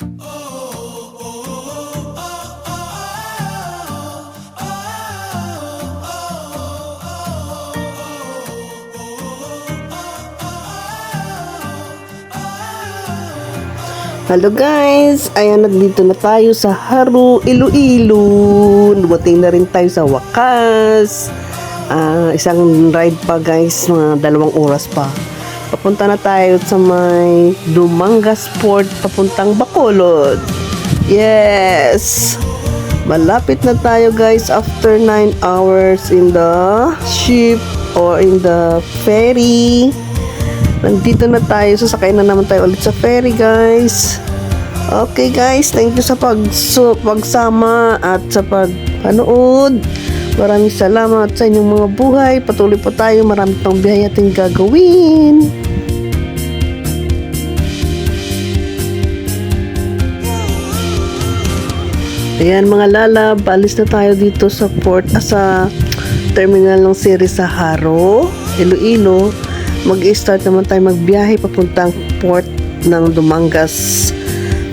Hello guys! Ayan, nandito na tayo sa Haru, Iloilo. Dumating na rin tayo sa wakas. Isang ride pa guys, mga 2 oras pa. Papunta na tayo sa may Dumangas Port, papuntang Bacolod. Yes! Malapit na tayo guys after 9 hours in the ship or in the ferry. Nandito na tayo, sasakay na naman tayo ulit sa ferry guys. Okay guys, thank you sa pagsama at sa pagpanood. Maraming salamat sa inyong mga buhay. Patuloy po tayo, marami pang biyahe ating gagawin. Ayan mga lalab, alis na tayo dito sa port, sa terminal ng series sa Haru, Iloilo. Mag-start naman tayo magbiyahe papuntang port ng Dumangas.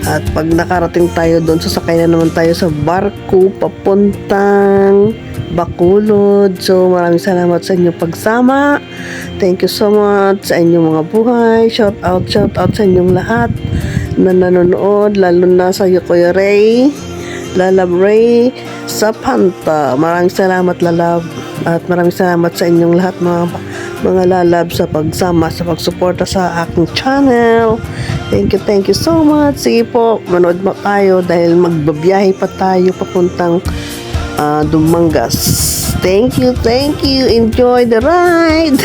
At pag nakarating tayo doon, sasakay na naman tayo sa barko papuntang Bacolod. So maraming salamat sa inyong pagsama. Thank you so much sa inyong mga buhay. Shout out sa inyong lahat na nanonood, lalo na sa Kuya Ray, Lalab Ray, sa Panta. Maraming salamat lalab. At maraming salamat sa inyong lahat mga lalab sa pagsama, sa pagsuporta sa aking channel. Thank you so much. Sige po, manood mo tayo dahil magbabiyahe pa tayo papuntang Dumangas. Thank you. Enjoy the ride.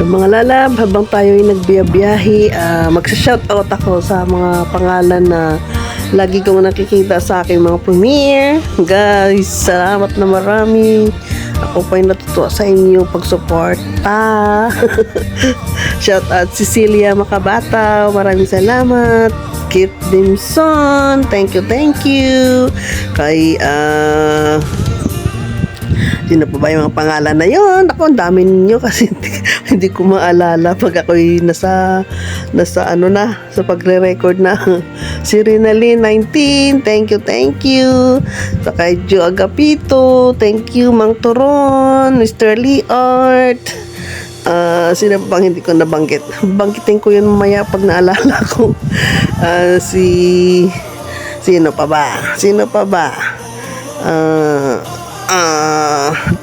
Mga lalab, habang tayo ay nagbiyahe, magsa-shoutout ako sa mga pangalan na lagi kong nakikita sa aking mga premiere. Guys, salamat na marami. Ako pa yung natutuwa sa inyo pagsuporta. Shoutout Cecilia Makabataw, maraming salamat. Kit Dimson, thank you. Kay sino pa ba yung mga pangalan na yon? Ako, ang dami ninyo kasi hindi ko maalala pag ako'y nasa sa pagre-record na. Si Rinalyn 19, thank you. Sa kay Joe Agapito, thank you. Mang Turon, Mr. Lee Art. Sino pa bang hindi ko nabanggit? Banggitin ko yun mamaya pag naalala ko. Sino pa ba?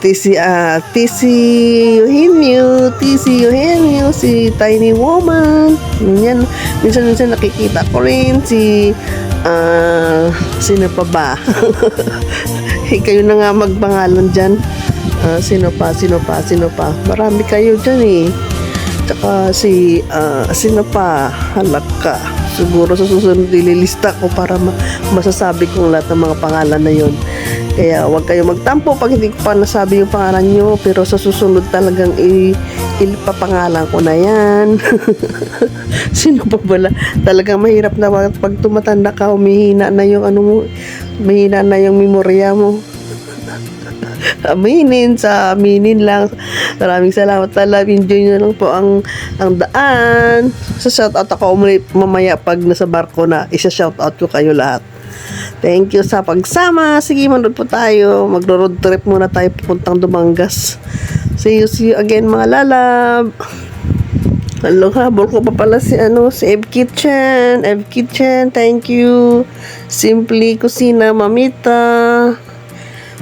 TC Eugenio, si Tiny Woman. Yan, minsan nakikita ko rin si sino pa ba? Kayo na nga magpangalan dyan. Sino pa? Marami kayo dyan eh. Tsaka sino pa? Halaka. Siguro sa susunod ililista ko para masasabi kong lahat ng mga pangalan na yon. Kaya huwag kayo magtampo pag hindi ko pa nasabi yung pangalan nyo. Pero sa susunod talagang ipapangalan ko na yan. Sino pa pala? Talagang mahirap na pag tumatanda ka, humihina na yung mahina na yung memorya mo. Aminin lang. Maraming salamat talaga. Enjoy nyo lang po ang daan. Sa shoutout ako mamaya pag nasa barko na, isa-shoutout ko kayo lahat. Thank you sa pagsama. Sige, manood po tayo. Magro-road trip muna tayo papuntang Dumangas. See you again mga lalab. Hello, habol ko pa pala si Eve Kitchen. Thank you. Simply Kusina, Mamita.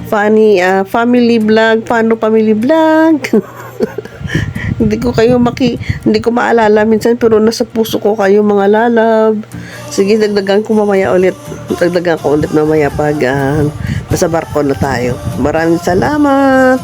Funny family vlog. Paano family vlog? Hindi ko maalala minsan, pero nasa puso ko kayo mga lalab. Sige, dagdagan ko ulit mamaya pag nasa barko na tayo. Maraming salamat.